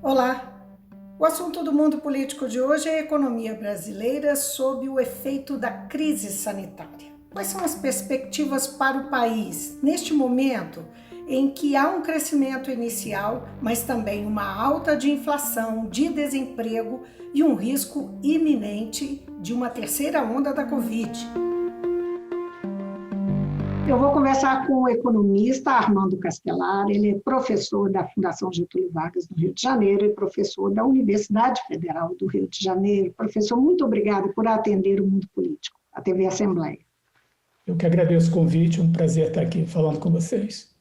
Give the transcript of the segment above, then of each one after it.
Olá! O assunto do mundo político de hoje é a economia brasileira sob o efeito da crise sanitária. Quais são as perspectivas para o país neste momento em que há um crescimento inicial, mas também uma alta de inflação, de desemprego e um risco iminente de uma terceira onda da Covid? Eu vou conversar com o economista Armando Castelar. Ele é professor da Fundação Getúlio Vargas do Rio de Janeiro e professor da Universidade Federal do Rio de Janeiro. Professor, muito obrigada por atender o Mundo Político, a TV Assembleia. Eu que agradeço o convite, é um prazer estar aqui falando com vocês.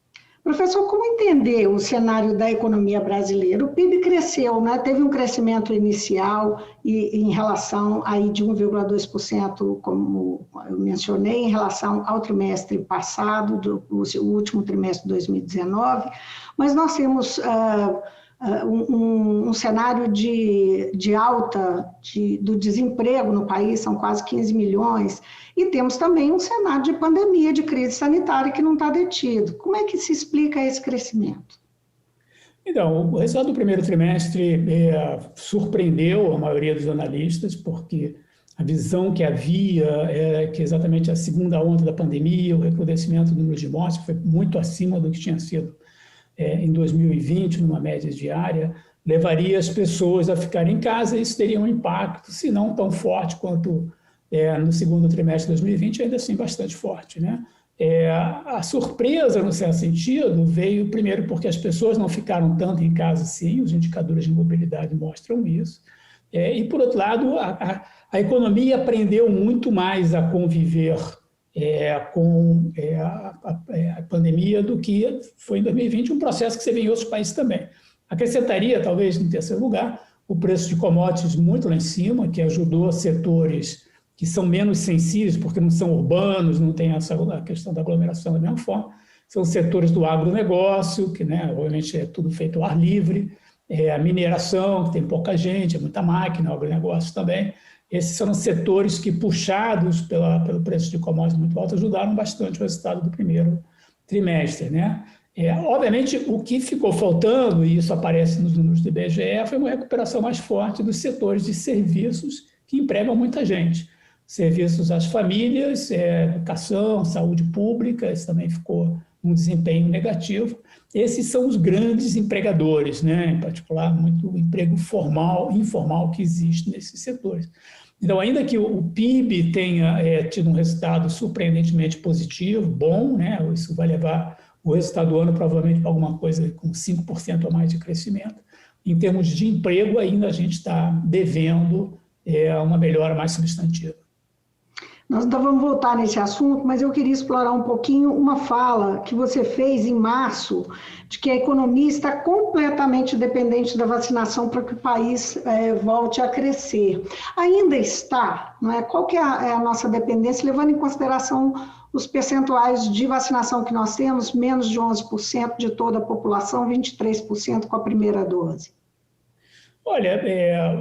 Professor, como entender o cenário da economia brasileira? O PIB cresceu, né? Teve um crescimento inicial e em relação aí de 1,2%, como eu mencionei, em relação ao trimestre passado, o último trimestre de 2019, mas nós temos um cenário de alta do desemprego no país, são quase 15 milhões, e temos também um cenário de pandemia, de crise sanitária que não está detido. Como é que se explica esse crescimento? Então, o resultado do primeiro trimestre surpreendeu a maioria dos analistas, porque a visão que havia era que exatamente a segunda onda da pandemia, o recrudescimento do número de mortes, foi muito acima do que tinha sido em 2020, numa média diária, levaria as pessoas a ficarem em casa e isso teria um impacto, se não tão forte quanto no segundo trimestre de 2020, ainda assim bastante forte, né? A surpresa, no certo sentido, veio primeiro porque as pessoas não ficaram tanto em casa assim, os indicadores de mobilidade mostram isso, e por outro lado, a economia aprendeu muito mais a conviver com a pandemia do que foi em 2020, um processo que você vê em outros países também. Acrescentaria, talvez, em terceiro lugar, o preço de commodities muito lá em cima, que ajudou setores que são menos sensíveis, porque não são urbanos, não tem a questão da aglomeração da mesma forma, são setores do agronegócio, que, né, obviamente é tudo feito ao ar livre, a mineração, que tem pouca gente, é muita máquina, o agronegócio também. Esses foram setores que, puxados pelo preço de commodities muito alto, ajudaram bastante o resultado do primeiro trimestre, né? Obviamente, o que ficou faltando, e isso aparece nos números do IBGE, foi uma recuperação mais forte dos setores de serviços que empregam muita gente. Serviços às famílias, educação, saúde pública, isso também ficou um desempenho negativo. Esses são os grandes empregadores, né? Em particular, muito emprego formal e informal que existe nesses setores. Então, ainda que o PIB tenha tido um resultado surpreendentemente positivo, bom, né? Isso vai levar o resultado do ano provavelmente para alguma coisa com 5% a mais de crescimento. Em termos de emprego, ainda a gente está devendo uma melhora mais substantiva. Nós ainda vamos voltar nesse assunto, mas eu queria explorar um pouquinho uma fala que você fez em março, de que a economia está completamente dependente da vacinação para que o país volte a crescer. Ainda está, não é? Qual que é a nossa dependência, levando em consideração os percentuais de vacinação que nós temos, menos de 11% de toda a população, 23% com a primeira dose? Olha,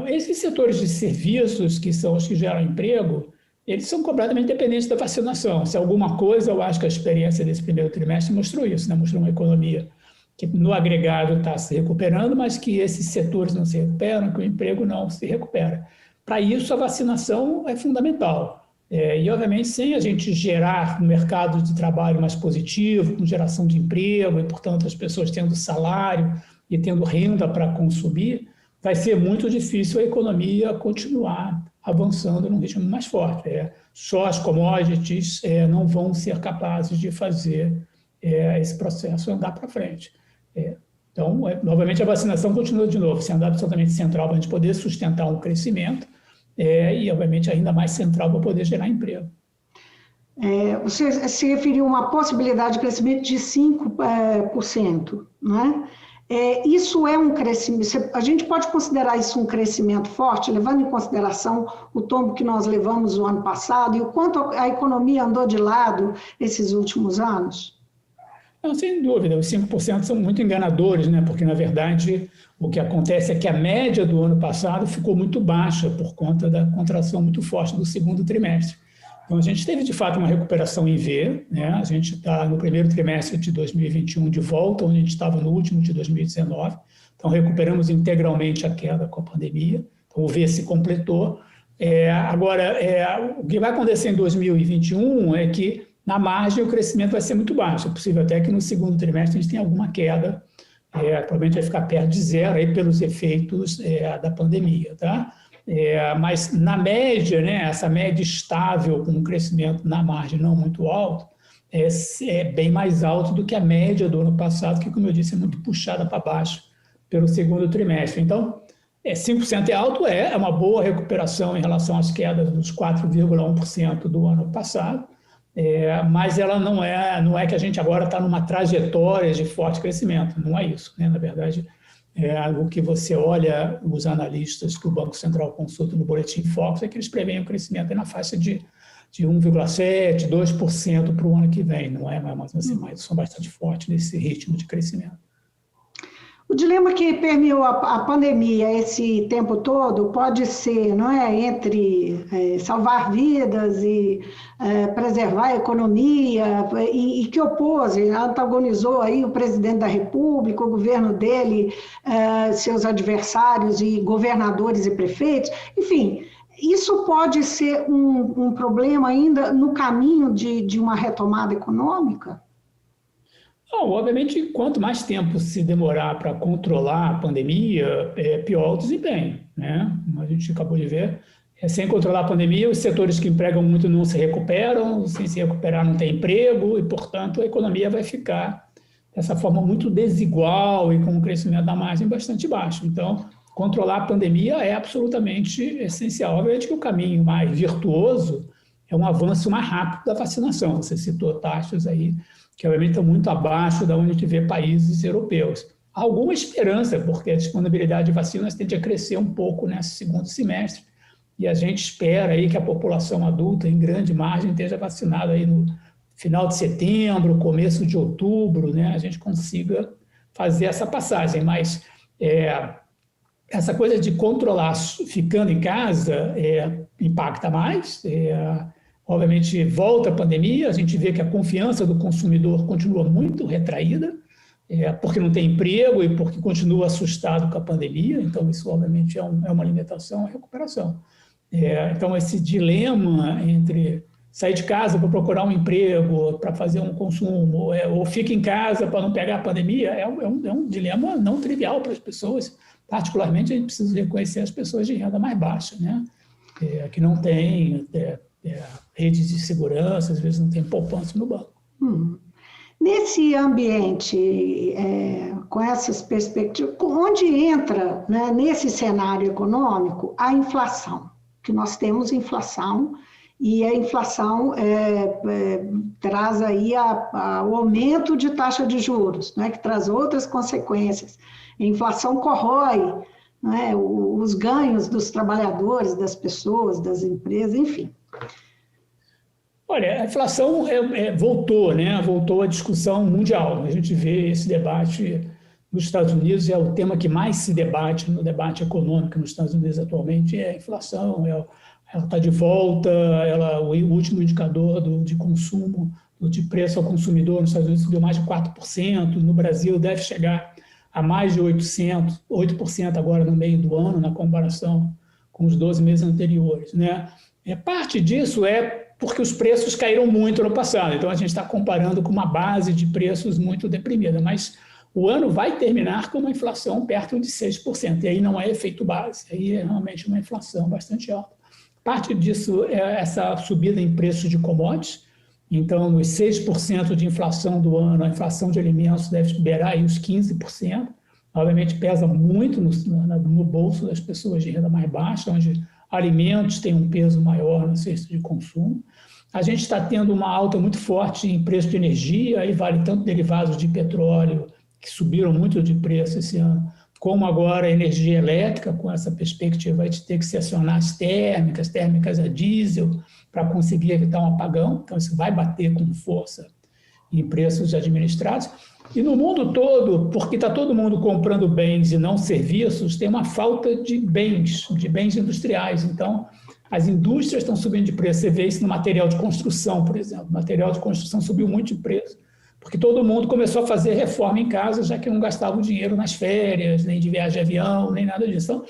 esses setores de serviços, que são os que geram emprego, eles são completamente dependentes da vacinação. Se alguma coisa, eu acho que a experiência desse primeiro trimestre mostrou isso, né? Mostrou uma economia que no agregado está se recuperando, mas que esses setores não se recuperam, que o emprego não se recupera. Para isso, a vacinação é fundamental. E, obviamente, sem a gente gerar um mercado de trabalho mais positivo, com geração de emprego, e, portanto, as pessoas tendo salário e tendo renda para consumir, vai ser muito difícil a economia continuar avançando num ritmo mais forte. Só as commodities não vão ser capazes de fazer esse processo andar para frente. Então, novamente, a vacinação continua de novo sendo absolutamente central para a gente poder sustentar um crescimento e, obviamente, ainda mais central para poder gerar emprego. Você se referiu a uma possibilidade de crescimento de 5%, não é? Isso é um crescimento, a gente pode considerar isso um crescimento forte, levando em consideração o tombo que nós levamos no ano passado e o quanto a economia andou de lado esses últimos anos? Não, sem dúvida, os 5% são muito enganadores, né? Porque, na verdade, o que acontece é que a média do ano passado ficou muito baixa por conta da contração muito forte do segundo trimestre. Então, a gente teve, de fato, uma recuperação em V, né? A gente está no primeiro trimestre de 2021 de volta, onde a gente estava no último de 2019, Então, recuperamos integralmente a queda com a pandemia. Então, o V se completou. Agora, o que vai acontecer em 2021 é que, na margem, o crescimento vai ser muito baixo. É possível até que no segundo trimestre a gente tenha alguma queda, provavelmente vai ficar perto de zero aí pelos efeitos da pandemia, tá? Mas, na média, né, essa média estável com um crescimento na margem não muito alto, é bem mais alto do que a média do ano passado, que, como eu disse, é muito puxada para baixo pelo segundo trimestre. Então, 5% é alto, é uma boa recuperação em relação às quedas dos 4,1% do ano passado, mas ela não é que a gente agora está numa trajetória de forte crescimento, não é isso, né? Na verdade, o que você olha, os analistas que o Banco Central consulta no Boletim Focus, é que eles preveem o crescimento na faixa de 1,7%, 2% para o ano que vem, não é? Mas são bastante fortes nesse ritmo de crescimento. O dilema que permeou a pandemia esse tempo todo pode ser, não é, entre salvar vidas e preservar a economia, e que antagonizou aí o presidente da República, o governo dele, seus adversários e governadores e prefeitos, enfim. Isso pode ser um problema ainda no caminho de uma retomada econômica? Obviamente, quanto mais tempo se demorar para controlar a pandemia, pior o desempenho, né? A gente acabou de ver, sem controlar a pandemia, os setores que empregam muito não se recuperam, sem se recuperar não tem emprego e, portanto, a economia vai ficar dessa forma muito desigual e com um crescimento da margem bastante baixo. Então, controlar a pandemia é absolutamente essencial. Obviamente que o caminho mais virtuoso é um avanço mais rápido da vacinação. Você citou taxas aí que obviamente estão muito abaixo da onde a gente vê países europeus. Há alguma esperança, porque a disponibilidade de vacinas tende a crescer um pouco nesse segundo semestre, e a gente espera aí que a população adulta, em grande margem, esteja vacinada aí no final de setembro, começo de outubro, né? A gente consiga fazer essa passagem, mas essa coisa de controlar ficando em casa impacta mais. Obviamente, volta a pandemia, a gente vê que a confiança do consumidor continua muito retraída, porque não tem emprego e porque continua assustado com a pandemia, então isso, obviamente, é uma limitação à recuperação. Então, esse dilema entre sair de casa para procurar um emprego, para fazer um consumo, ou fica em casa para não pegar a pandemia, é um dilema não trivial para as pessoas. Particularmente, a gente precisa reconhecer as pessoas de renda mais baixa, né? Que não têm redes de segurança, às vezes não tem poupança no banco. Nesse ambiente, com essas perspectivas, onde entra, né, nesse cenário econômico, a inflação? Que nós temos inflação, e a inflação traz aí o aumento de taxa de juros, né, que traz outras consequências. A inflação corrói, né, os ganhos dos trabalhadores, das pessoas, das empresas, enfim. Olha, a inflação voltou, né? Voltou à discussão mundial. A gente vê esse debate nos Estados Unidos, é o tema que mais se debate no debate econômico nos Estados Unidos atualmente, é a inflação. Ela está de volta, o último indicador de consumo, de preço ao consumidor nos Estados Unidos subiu mais de 4%, no Brasil deve chegar a mais de 8% agora no meio do ano, na comparação com os 12 meses anteriores, né? Parte disso porque os preços caíram muito no passado, então a gente está comparando com uma base de preços muito deprimida, mas o ano vai terminar com uma inflação perto de 6%, e aí não é efeito base, aí é realmente uma inflação bastante alta. Parte disso é essa subida em preços de commodities, então nos 6% de inflação do ano, a inflação de alimentos deve beirar aí os 15%, obviamente pesa muito no bolso das pessoas de renda mais baixa, onde alimentos têm um peso maior na cesta de consumo. A gente está tendo uma alta muito forte em preço de energia, aí vale tanto derivados de petróleo, que subiram muito de preço esse ano, como agora a energia elétrica, com essa perspectiva de ter que se acionar as térmicas a diesel, para conseguir evitar um apagão. Então, isso vai bater com força em preços administrados. E no mundo todo, porque está todo mundo comprando bens e não serviços, tem uma falta de bens industriais. Então, as indústrias estão subindo de preço. Você vê isso no material de construção, por exemplo. O material de construção subiu muito de preço, porque todo mundo começou a fazer reforma em casa, já que não gastava o dinheiro nas férias, nem de viagem de avião, nem nada disso. Então,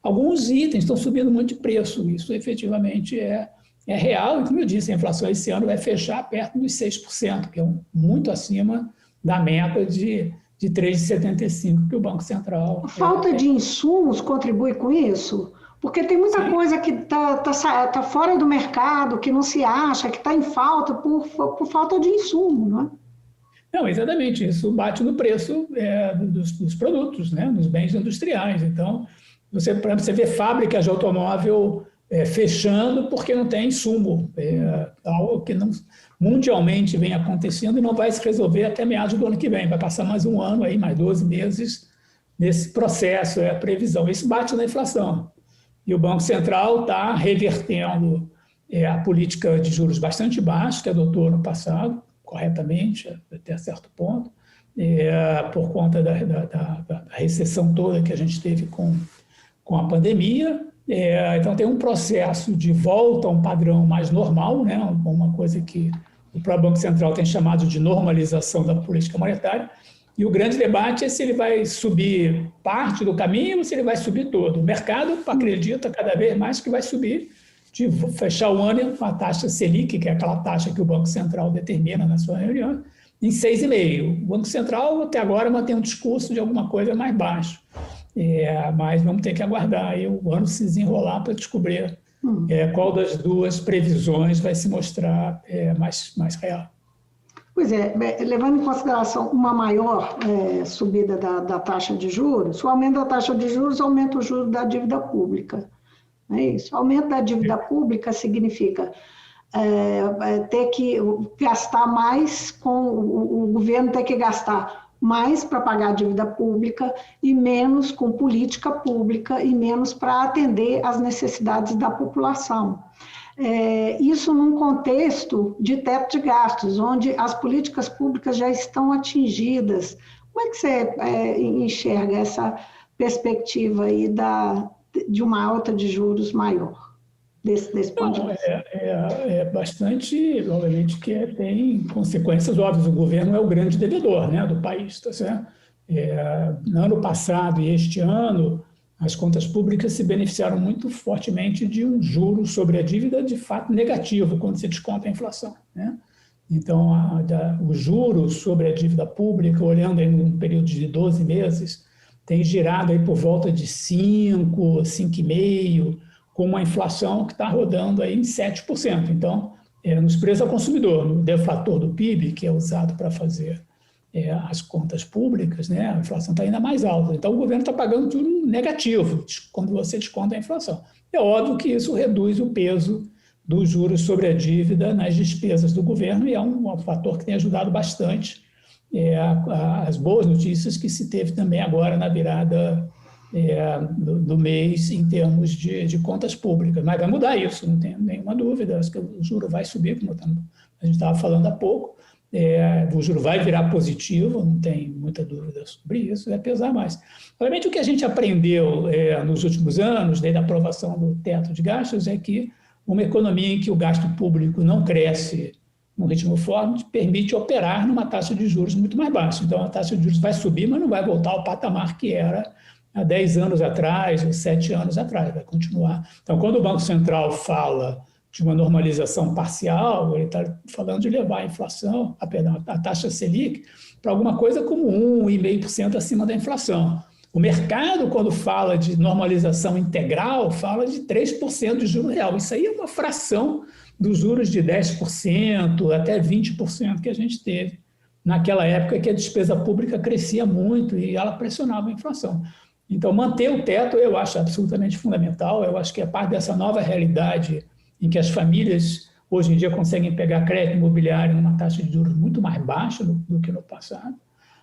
alguns itens estão subindo muito de preço, isso efetivamente é real, e como eu disse, a inflação esse ano vai fechar perto dos 6%, que é muito acima da meta de 3,75% que o Banco Central... A falta de insumos contribui com isso? Porque tem muita coisa que tá fora do mercado, que não se acha, que está em falta por falta de insumo, não é? Não, exatamente, isso bate no preço dos produtos, né, dos bens industriais. Então, você vê fábricas de automóvel fechando porque não tem insumo, algo que não, mundialmente vem acontecendo e não vai se resolver até meados do ano que vem. Vai passar mais um ano, aí, mais 12 meses nesse processo, a previsão. Isso bate na inflação. E o Banco Central está revertendo a política de juros bastante baixa que adotou ano passado, corretamente, até certo ponto, por conta da recessão toda que a gente teve com a pandemia. Então, tem um processo de volta a um padrão mais normal, né? Uma coisa que o próprio Banco Central tem chamado de normalização da política monetária. E o grande debate é se ele vai subir parte do caminho ou se ele vai subir todo. O mercado acredita cada vez mais que vai subir, de fechar o ano com a taxa Selic, que é aquela taxa que o Banco Central determina na sua reunião, em 6,5%. O Banco Central, até agora, mantém um discurso de alguma coisa mais baixo. Mas vamos ter que aguardar aí o ano se desenrolar para descobrir qual das duas previsões vai se mostrar mais real. Pois é, levando em consideração uma maior subida da taxa de juros, o aumento da taxa de juros aumenta o juro da dívida pública. É isso. O aumento da dívida pública significa ter que gastar mais, o governo ter que gastar mais para pagar a dívida pública e menos com política pública e menos para atender às necessidades da população. Isso num contexto de teto de gastos, onde as políticas públicas já estão atingidas. Como é que você enxerga essa perspectiva aí de uma alta de juros maior, desse ponto de vista? Bastante, obviamente, que tem consequências óbvias. O governo é o grande devedor, né, do país, tá certo? No ano passado e este ano, as contas públicas se beneficiaram muito fortemente de um juro sobre a dívida de fato negativo, quando se desconta a inflação, né? Então, o juro sobre a dívida pública, olhando em um período de 12 meses, tem girado aí por volta de 5, 5,5%, com uma inflação que está rodando aí em 7%. Então, nos preços ao consumidor, no deflator do PIB, que é usado para fazer as contas públicas, né, a inflação está ainda mais alta. Então, o governo está pagando juro negativo quando você desconta a inflação. É óbvio que isso reduz o peso dos juros sobre a dívida nas despesas do governo e é um fator que tem ajudado bastante as boas notícias que se teve também agora na virada do mês em termos de contas públicas. Mas vai mudar isso, não tem nenhuma dúvida. Acho que o juro vai subir, como a gente estava falando há pouco. O juro vai virar positivo, não tem muita dúvida sobre isso, vai pesar mais. Obviamente, o que a gente aprendeu nos últimos anos, desde a aprovação do teto de gastos, é que uma economia em que o gasto público não cresce num ritmo forte permite operar numa taxa de juros muito mais baixa. Então, a taxa de juros vai subir, mas não vai voltar ao patamar que era há 10 anos atrás ou 7 anos atrás, vai continuar. Então, quando o Banco Central fala de uma normalização parcial, ele está falando de levar a inflação, a taxa Selic, para alguma coisa como 1,5% acima da inflação. O mercado, quando fala de normalização integral, fala de 3% de juro real. Isso aí é uma fração dos juros de 10% até 20% que a gente teve naquela época que a despesa pública crescia muito e ela pressionava a inflação. Então, manter o teto eu acho absolutamente fundamental. Eu acho que é parte dessa nova realidade em que as famílias, hoje em dia, conseguem pegar crédito imobiliário numa taxa de juros muito mais baixa do que no passado.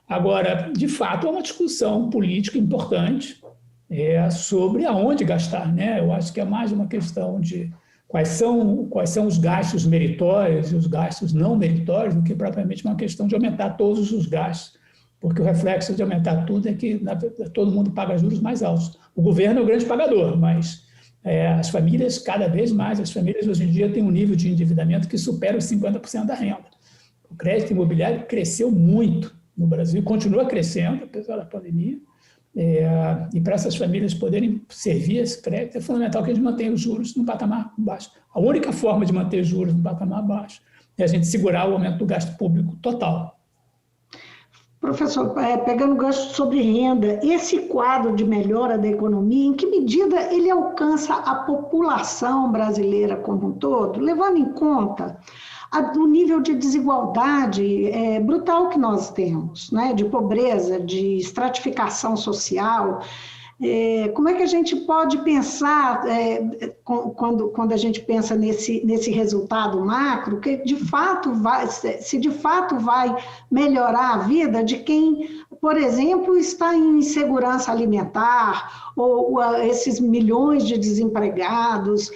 Agora, de fato, é uma discussão política importante sobre aonde gastar, né? Eu acho que é mais uma questão de quais são os gastos meritórios e os gastos não meritórios do que propriamente uma questão de aumentar todos os gastos, porque o reflexo de aumentar tudo é que todo mundo paga juros mais altos. O governo é o grande pagador, mas as famílias, cada vez mais, as famílias hoje em dia têm um nível de endividamento que supera os 50% da renda. O crédito imobiliário cresceu muito no Brasil, continua crescendo, apesar da pandemia. E para essas famílias poderem servir esse crédito, é fundamental que a gente mantenha os juros no patamar baixo. A única forma de manter os juros no patamar baixo é a gente segurar o aumento do gasto público total. Professor, pegando o gancho sobre renda, esse quadro de melhora da economia, em que medida ele alcança a população brasileira como um todo, levando em conta o nível de desigualdade brutal que nós temos, né? De pobreza, de estratificação social? Como é que a gente pode pensar, quando a gente pensa nesse resultado macro, que de fato se de fato vai melhorar a vida de quem, por exemplo, está em insegurança alimentar, ou esses milhões de desempregados,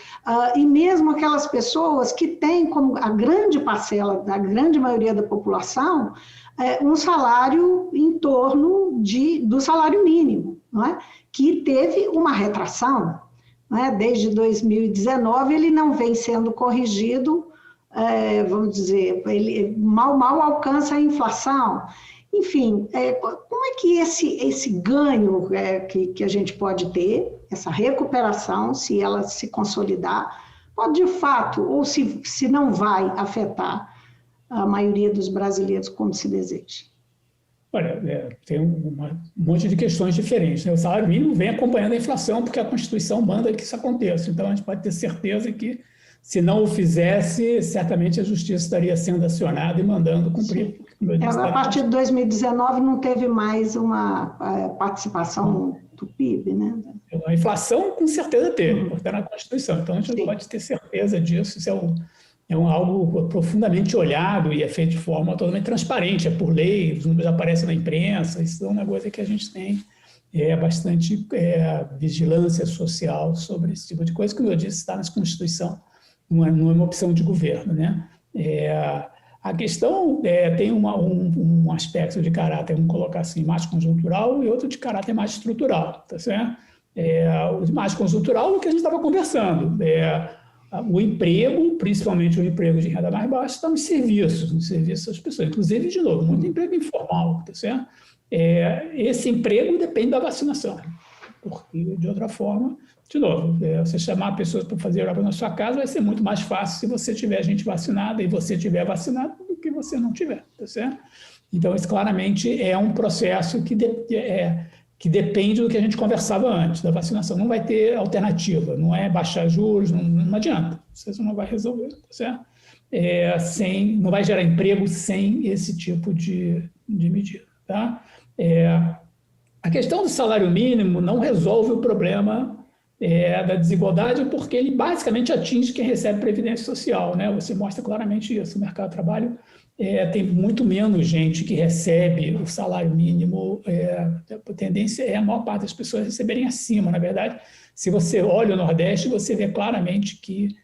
e mesmo aquelas pessoas que têm, como a grande parcela da grande maioria da população, um salário em torno do salário mínimo, não é? Que teve uma retração, né? Desde 2019 ele não vem sendo corrigido, vamos dizer, ele mal alcança a inflação. Enfim, como é que esse ganho que a gente pode ter, essa recuperação, se ela se consolidar, pode de fato, ou se não vai afetar a maioria dos brasileiros como se deseja? Olha, tem um monte de questões diferentes, né? O salário mínimo vem acompanhando a inflação, porque a Constituição manda que isso aconteça. Então, a gente pode ter certeza que, se não o fizesse, certamente a Justiça estaria sendo acionada e mandando cumprir. A partir de 2019 não teve mais uma participação do PIB, né? A inflação, com certeza, teve, porque está na Constituição. Então, a gente não pode ter certeza disso. Isso é algo profundamente olhado e é feito de forma totalmente transparente, é por lei, os números aparecem na imprensa, isso é uma coisa que a gente tem bastante vigilância social sobre esse tipo de coisa, como eu disse, está na Constituição, não é uma opção de governo, né? A questão tem um aspecto de caráter, vamos colocar assim, mais conjuntural e outro de caráter mais estrutural, tá certo? O mais conjuntural é o que a gente estava conversando, o emprego, principalmente o emprego de renda mais baixa, está nos serviços das pessoas. Inclusive, de novo, muito emprego informal, tá certo? Esse emprego depende da vacinação, porque, de outra forma, de novo, você chamar pessoas para fazer obra na sua casa vai ser muito mais fácil se você tiver gente vacinada e você tiver vacinado do que você não tiver, tá certo? Então, isso claramente é um processo que depende do que a gente conversava antes, da vacinação. Não vai ter alternativa, não é baixar juros, não adianta, isso não vai resolver, tá certo? Não vai gerar emprego sem esse tipo de medida, tá? A questão do salário mínimo não resolve o problema da desigualdade, porque ele basicamente atinge quem recebe previdência social, né? Você mostra claramente isso, o mercado de trabalho tem muito menos gente que recebe o salário mínimo, a tendência é a maior parte das pessoas receberem acima. Na verdade, se você olha o Nordeste, você vê claramente que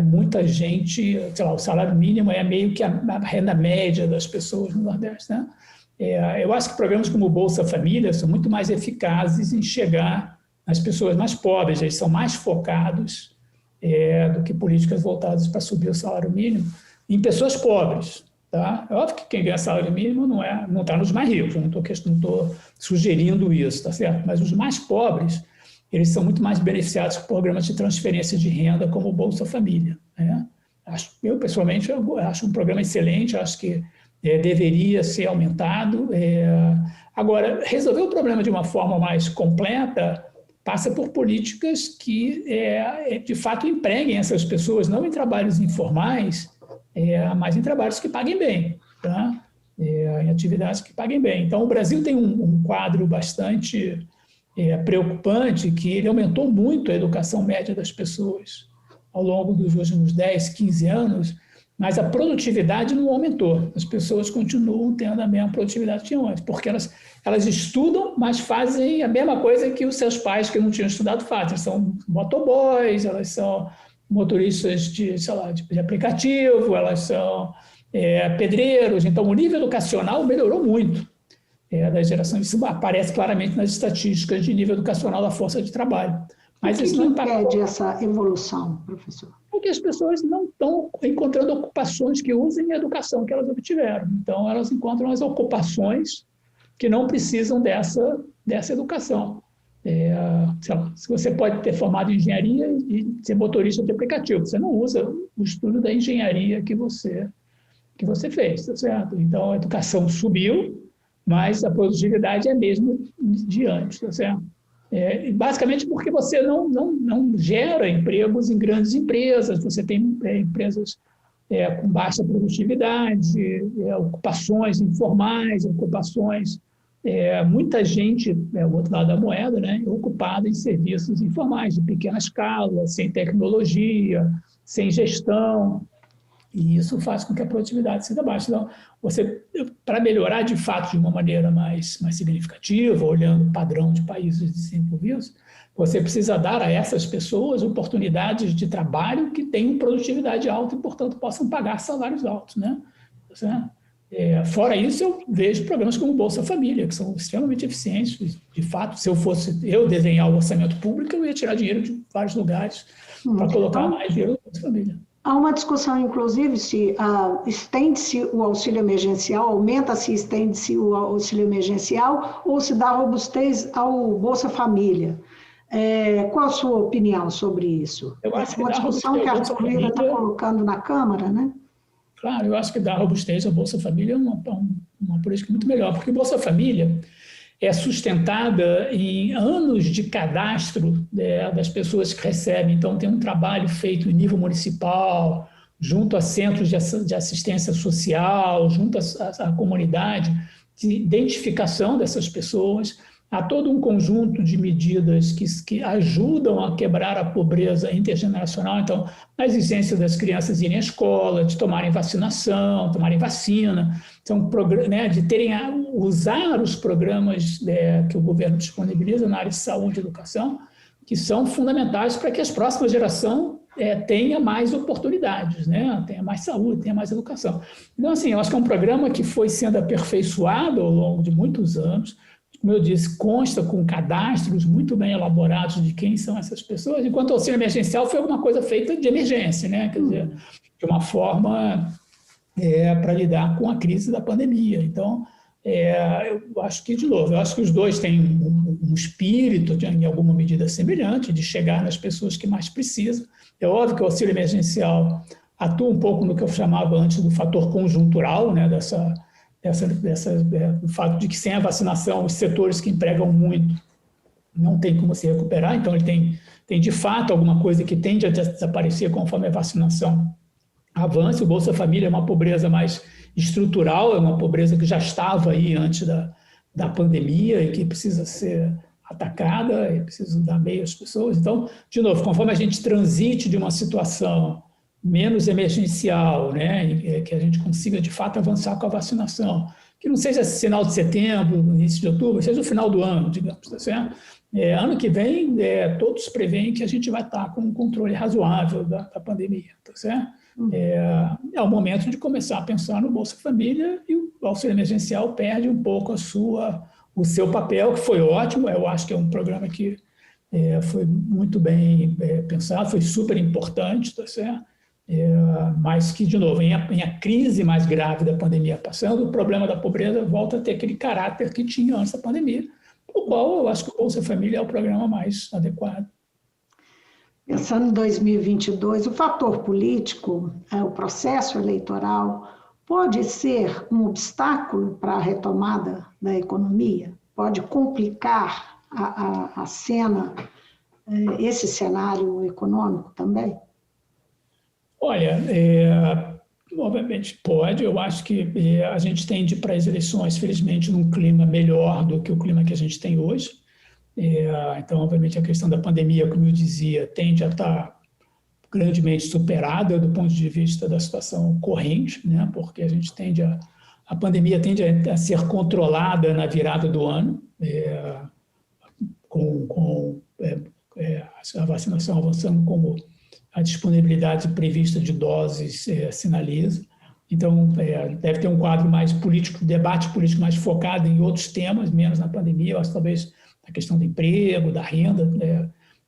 muita gente, sei lá, o salário mínimo é meio que a renda média das pessoas no Nordeste, né? Eu acho que programas como o Bolsa Família são muito mais eficazes em chegar às pessoas mais pobres, eles são mais focados do que políticas voltadas para subir o salário mínimo em pessoas pobres. Tá? É óbvio que quem ganha salário mínimo não está nos mais ricos, não estou sugerindo isso, tá certo? Mas os mais pobres, eles são muito mais beneficiados por programas de transferência de renda como o Bolsa Família, né? Eu, pessoalmente, acho um programa excelente, acho que deveria ser aumentado. Agora, resolver o problema de uma forma mais completa passa por políticas que, de fato, empreguem essas pessoas, não em trabalhos informais, mas em trabalhos que paguem bem, tá? Em atividades que paguem bem. Então, o Brasil tem um quadro bastante preocupante, que ele aumentou muito a educação média das pessoas ao longo dos últimos 10, 15 anos, mas a produtividade não aumentou. As pessoas continuam tendo a mesma produtividade que tinham antes, porque elas estudam, mas fazem a mesma coisa que os seus pais que não tinham estudado fazem. São motoboys, elas são motoristas de aplicativo, elas são pedreiros. Então, o nível educacional melhorou muito da geração. Isso aparece claramente nas estatísticas de nível educacional da força de trabalho. Mas o que isso não impede essa evolução, professor? Porque as pessoas não estão encontrando ocupações que usem a educação que elas obtiveram. Então, elas encontram as ocupações que não precisam dessa educação. Sei lá, se você pode ter formado em engenharia e ser motorista de aplicativo, você não usa o estudo da engenharia que você fez, tá certo? Então, a educação subiu, mas a produtividade é a mesma de antes, tá certo? Basicamente porque você não gera empregos em grandes empresas, você tem empresas com baixa produtividade, ocupações informais, ocupações, muita gente, o outro lado da moeda, né, ocupada em serviços informais, de pequena escala, sem tecnologia, sem gestão, e isso faz com que a produtividade seja baixa. Então, para melhorar de fato de uma maneira mais significativa, olhando o padrão de países desenvolvidos, você precisa dar a essas pessoas oportunidades de trabalho que tenham produtividade alta e, portanto, possam pagar salários altos, né? Fora isso, eu vejo programas como Bolsa Família, que são extremamente eficientes. De fato, se eu fosse desenhar o orçamento público, eu ia tirar dinheiro de vários lugares para colocar mais dinheiro no Bolsa Família. Há uma discussão, inclusive, se estende-se o auxílio emergencial, aumenta-se e estende-se o auxílio emergencial, ou se dá robustez ao Bolsa Família. Qual a sua opinião sobre isso? Essa é uma discussão que a Arthur Lira está colocando na Câmara, né? Claro, eu acho que dar robustez ao Bolsa Família é uma política muito melhor, porque o Bolsa Família é sustentada em anos de cadastro das pessoas que recebem. Então, tem um trabalho feito em nível municipal, junto a centros de assistência social, junto à comunidade, de identificação dessas pessoas. Há todo um conjunto de medidas que ajudam a quebrar a pobreza intergeneracional. Então, a exigência das crianças irem à escola, de tomarem vacinação, tomarem vacina, de usar os programas que o governo disponibiliza na área de saúde e educação, que são fundamentais para que as próximas gerações tenham mais oportunidades, né? Tenha mais saúde, tenha mais educação. Então, assim, eu acho que é um programa que foi sendo aperfeiçoado ao longo de muitos anos. Como eu disse, consta com cadastros muito bem elaborados de quem são essas pessoas, enquanto o auxílio emergencial foi alguma coisa feita de emergência, né? Quer dizer, de uma forma para lidar com a crise da pandemia. Então, eu acho que, de novo, os dois têm um espírito, em alguma medida, semelhante, de chegar nas pessoas que mais precisam. É óbvio que o auxílio emergencial atua um pouco no que eu chamava antes do fator conjuntural, né? Do fato de que sem a vacinação, os setores que empregam muito não tem como se recuperar, então ele tem de fato alguma coisa que tende a desaparecer conforme a vacinação avança. O Bolsa Família é uma pobreza mais estrutural, é uma pobreza que já estava aí antes da pandemia e que precisa ser atacada, e precisa dar meio às pessoas. Então, de novo, conforme a gente transite de uma situação menos emergencial, né, que a gente consiga, de fato, avançar com a vacinação, que não seja final de setembro, início de outubro, seja o final do ano, digamos, tá certo? Ano que vem, todos preveem que a gente vai estar com um controle razoável da pandemia, tá certo? É o momento de começar a pensar no Bolsa Família, e o auxílio emergencial perde um pouco o seu papel, que foi ótimo. Eu acho que é um programa que foi muito bem pensado, foi super importante, tá certo? Mas que, de novo, em a crise mais grave da pandemia passando, o problema da pobreza volta a ter aquele caráter que tinha antes da pandemia, o qual eu acho que o Bolsa Família é o programa mais adequado. Pensando em 2022, o fator político, o processo eleitoral, pode ser um obstáculo para a retomada da economia? Pode complicar a cena, esse cenário econômico também? Olha, obviamente pode. Eu acho que a gente tende para as eleições, felizmente, num clima melhor do que o clima que a gente tem hoje. Então, obviamente, a questão da pandemia, como eu dizia, tende a estar grandemente superada do ponto de vista da situação corrente, né? Porque a pandemia tende a ser controlada na virada do ano, com a vacinação avançando como a disponibilidade prevista de doses sinaliza. Então, deve ter um quadro mais político, debate político mais focado em outros temas, menos na pandemia. Eu acho que talvez a questão do emprego, da renda,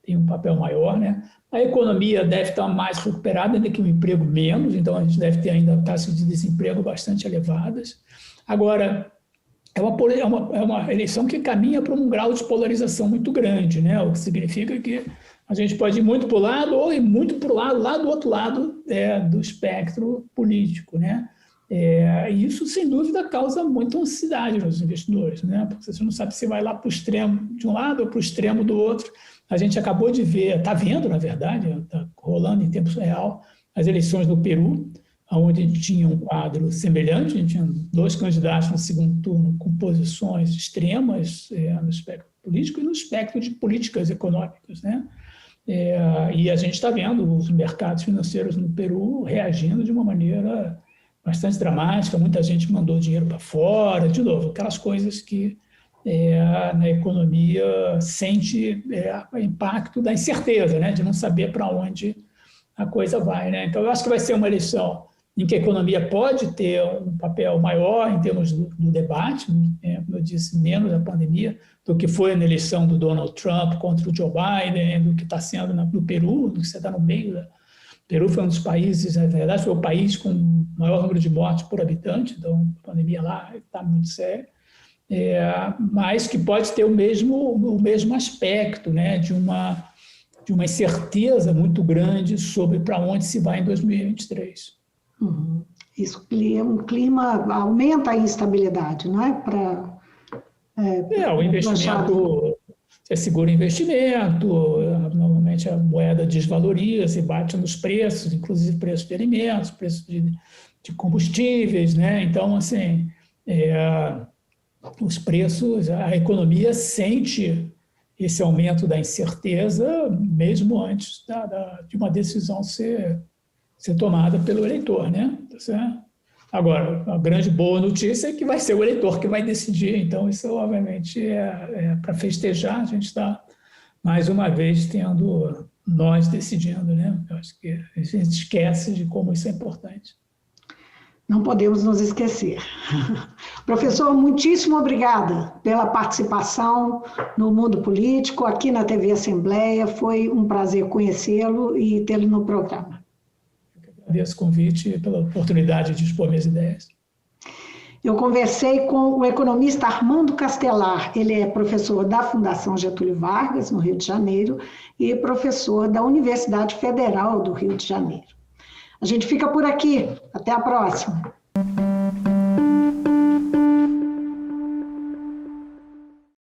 tem um papel maior, né? A economia deve estar mais recuperada, ainda que o emprego menos, então a gente deve ter ainda taxas de desemprego bastante elevadas. Agora, é uma eleição que caminha para um grau de polarização muito grande, né? O que significa que a gente pode ir muito para o lado ou ir muito para o lado, lá do outro lado do espectro político, né? E isso, sem dúvida, causa muita ansiedade nos investidores, né? Porque você não sabe se vai lá para o extremo de um lado ou para o extremo do outro. A gente acabou de ver, está vendo, na verdade, está rolando em tempo real, as eleições no Peru, onde a gente tinha um quadro semelhante, a gente tinha 2 candidatos no segundo turno com posições extremas no espectro político e no espectro de políticas econômicas, né? E a gente está vendo os mercados financeiros no Peru reagindo de uma maneira bastante dramática, muita gente mandou dinheiro para fora, de novo, aquelas coisas que na economia sente o impacto da incerteza, né? De não saber para onde a coisa vai, né? Então, eu acho que vai ser uma eleição em que a economia pode ter um papel maior em termos do debate, como eu disse, menos a pandemia, do que foi na eleição do Donald Trump contra o Joe Biden, do que está sendo no Peru, do que você está no meio. O Peru foi um dos países, na verdade, foi o país com o maior número de mortes por habitante, então a pandemia lá está muito séria, mas que pode ter o mesmo aspecto, né, de uma incerteza muito grande sobre para onde se vai em 2023. Uhum. Isso, um clima aumenta a instabilidade, não é? O investimento, você segura investimento, normalmente a moeda desvaloriza e bate nos preços, inclusive preços de alimentos, preços de combustíveis, né? Então, assim, os preços, a economia sente esse aumento da incerteza mesmo antes de uma decisão ser tomada pelo eleitor, né? Tá certo? Agora, a grande boa notícia é que vai ser o eleitor que vai decidir, então isso obviamente para festejar, a gente está mais uma vez tendo nós decidindo, né? Eu acho que a gente esquece de como isso é importante. Não podemos nos esquecer. Professor, muitíssimo obrigada pela participação no Mundo Político, aqui na TV Assembleia. Foi um prazer conhecê-lo e tê-lo no programa. Eu agradeço o convite e pela oportunidade de expor minhas ideias. Eu conversei com o economista Armando Castelar. Ele é professor da Fundação Getúlio Vargas, no Rio de Janeiro, e professor da Universidade Federal do Rio de Janeiro. A gente fica por aqui. Até a próxima.